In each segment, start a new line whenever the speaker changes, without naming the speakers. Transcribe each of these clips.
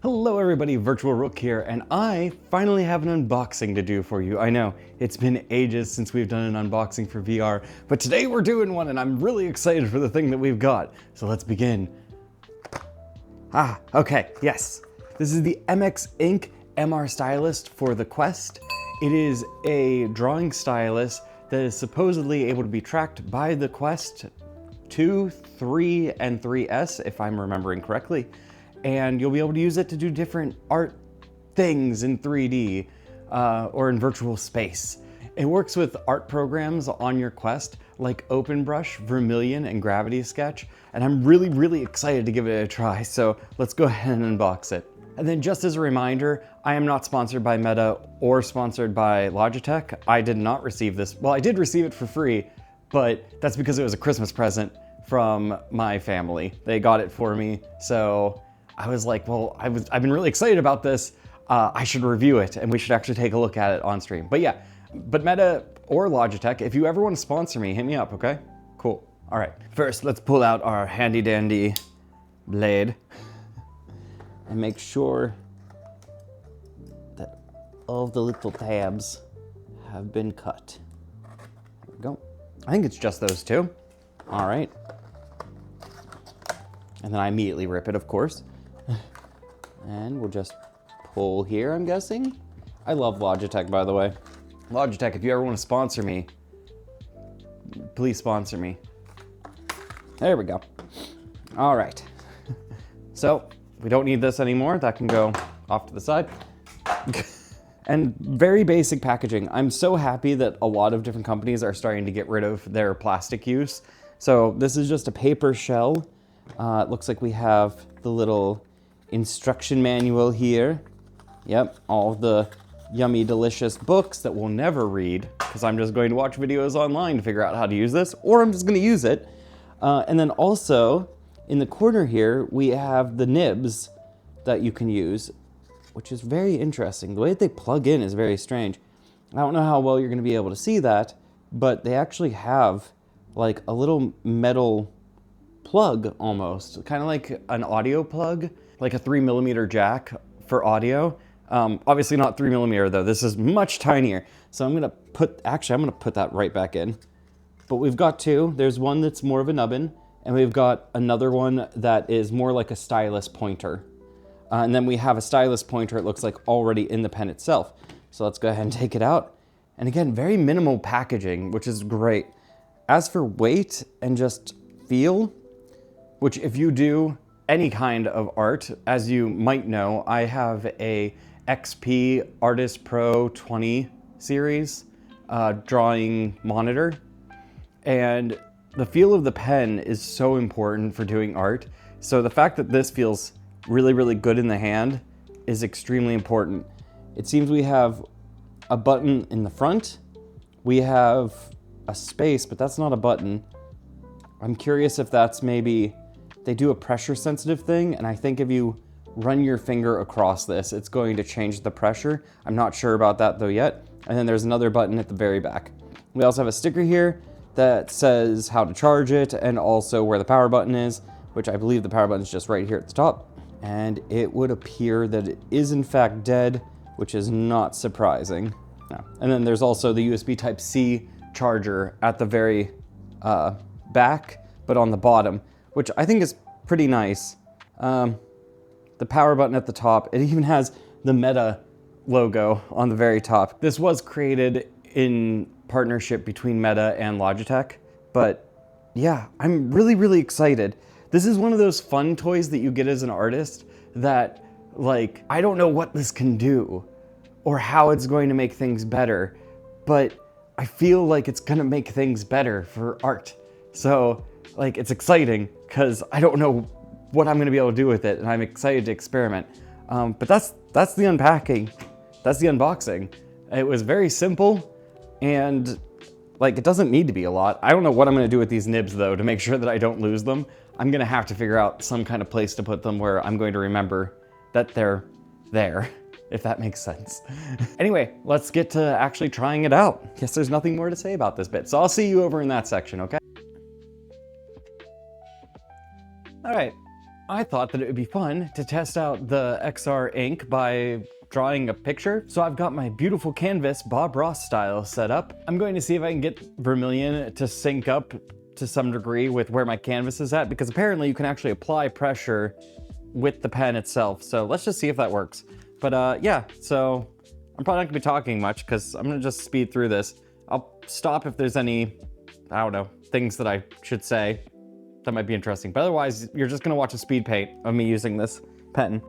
Hello everybody, Virtual Rook here, and I finally have an unboxing to do for you. I know, it's been ages since we've done an unboxing for VR, but today we're doing one and I'm really excited for the thing that we've got. So let's begin. Okay, yes. This is the MX Ink MR stylus for the Quest. It is a drawing stylus that is supposedly able to be tracked by the Quest 2, 3, and 3S, if I'm remembering correctly. And you'll be able to use it to do different art things in 3D or in virtual space. It works with art programs on your Quest like OpenBrush, Vermilion, and Gravity Sketch, and I'm really excited to give it a try, so let's go ahead and unbox it. And then just as a reminder, I am not sponsored by Meta or sponsored by Logitech. I did not receive this. Well, I did receive it for free, but that's because it was a Christmas present from my family. They got it for me, so I was like, well, I've been really excited about this. I should review it and we should actually take a look at it on stream. But yeah, but Meta or Logitech, if you ever want to sponsor me, hit me up, okay? Cool. All right, first let's pull out our handy dandy blade and make sure that all of the little tabs have been cut. There we go. I think it's just those two. All right. And then I immediately rip it, of course. And we'll just pull here, I'm guessing. I love Logitech, by the way. Logitech, if you ever want to sponsor me, please sponsor me. There we go. All right. So we don't need this anymore. That can go off to the side. And very basic packaging. I'm so happy that a lot of different companies are starting to get rid of their plastic use. So this is just a paper shell. It looks like we have the little instruction manual here. Yep, all the yummy, delicious books that we'll never read because I'm just going to watch videos online to figure out how to use this, or I'm just going to use it. And then also in the corner here, we have the nibs that you can use, which is very interesting. The way that they plug in is very strange. I don't know how well you're going to be able to see that, but they actually have like a little metal plug almost, kind of like an audio plug, like a 3mm jack for audio. Obviously not 3mm though, this is much tinier. So I'm gonna put that right back in. But we've got two. There's one that's more of a nubbin, and we've got another one that is more like a stylus pointer. And then we have a stylus pointer, it looks like already in the pen itself. So let's go ahead and take it out. And again, very minimal packaging, which is great. As for weight and just feel, which if you do any kind of art, as you might know, I have a XP Artist Pro 20 series drawing monitor. And the feel of the pen is so important for doing art. So the fact that this feels really good in the hand is extremely important. It seems we have a button in the front. We have a space, but that's not a button. I'm curious if that's maybe, they do a pressure sensitive thing, and I think if you run your finger across this, it's going to change the pressure. I'm not sure about that though yet. And then there's another button at the very back. We also have a sticker here that says how to charge it and also where the power button is, which I believe the power button is just right here at the top. And it would appear that it is in fact dead, which is not surprising. No. And then there's also the USB Type-C charger at the very back, but on the bottom, which I think is pretty nice. The power button at the top, it even has the Meta logo on the very top. This was created in partnership between Meta and Logitech, but yeah, I'm really excited. This is one of those fun toys that you get as an artist that, like, I don't know what this can do or how it's going to make things better, but I feel like it's gonna make things better for art. So, like, it's exciting because I don't know what I'm gonna be able to do with it, and I'm excited to experiment. But that's the unpacking. That's the unboxing. It was very simple, and like, it doesn't need to be a lot. I don't know what I'm gonna do with these nibs though to make sure that I don't lose them. I'm gonna have to figure out some kind of place to put them where I'm going to remember that they're there, if that makes sense. Anyway, let's get to actually trying it out. Guess there's nothing more to say about this bit, so I'll see you over in that section, okay? All right, I thought that it would be fun to test out the XR ink by drawing a picture. So I've got my beautiful canvas Bob Ross style set up. I'm going to see if I can get Vermilion to sync up to some degree with where my canvas is at, because apparently you can actually apply pressure with the pen itself. So let's just see if that works. But yeah, so I'm probably not gonna be talking much because I'm gonna just speed through this. I'll stop if there's any, I don't know, things that I should say that might be interesting. But otherwise, you're just gonna watch a speed paint of me using this pen.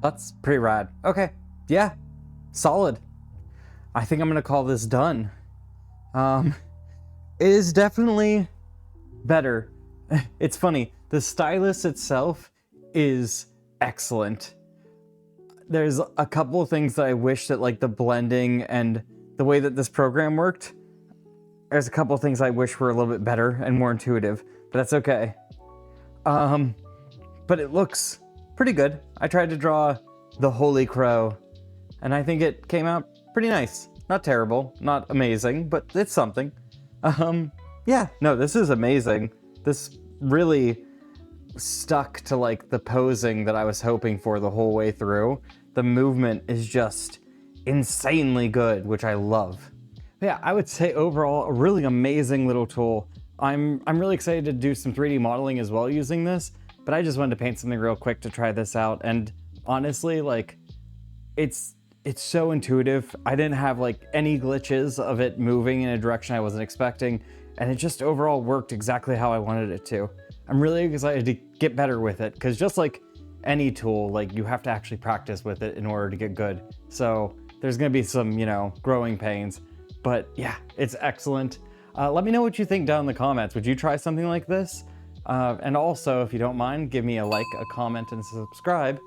That's pretty rad. Okay, yeah, solid. I think I'm gonna call this done. It is definitely better. It's funny, the stylus itself is excellent. There's a couple of things that I wish that, like the blending and the way that this program worked, there's a couple of things I wish were a little bit better and more intuitive, but that's okay. But it looks pretty good. I tried to draw the Holy Crow, and I think it came out pretty nice. Not terrible, not amazing, but it's something. Yeah, no, this is amazing. This really stuck to like the posing that I was hoping for the whole way through. The movement is just insanely good, which I love. Yeah, I would say overall a really amazing little tool. I'm really excited to do some 3D modeling as well using this, but I just wanted to paint something real quick to try this out. And honestly, like, it's so intuitive. I didn't have like any glitches of it moving in a direction I wasn't expecting, and it just overall worked exactly how I wanted it to. I'm really excited to get better with it, because just like any tool, like you have to actually practice with it in order to get good. So there's gonna be some, you know, growing pains, but yeah, it's excellent. Let me know what you think down in the comments. Would you try something like this? And also, if you don't mind, give me a like, a comment, and subscribe,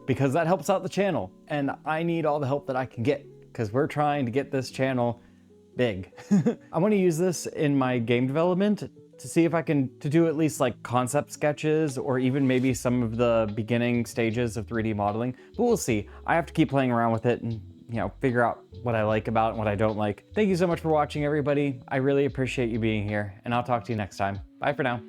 because that helps out the channel. And I need all the help that I can get, because we're trying to get this channel big. I want to use this in my game development to see if I can do at least like concept sketches, or even maybe some of the beginning stages of 3D modeling, but we'll see. I have to keep playing around with it and, you know, figure out what I like about it and what I don't like. Thank you so much for watching, everybody. I really appreciate you being here, and I'll talk to you next time. Bye for now.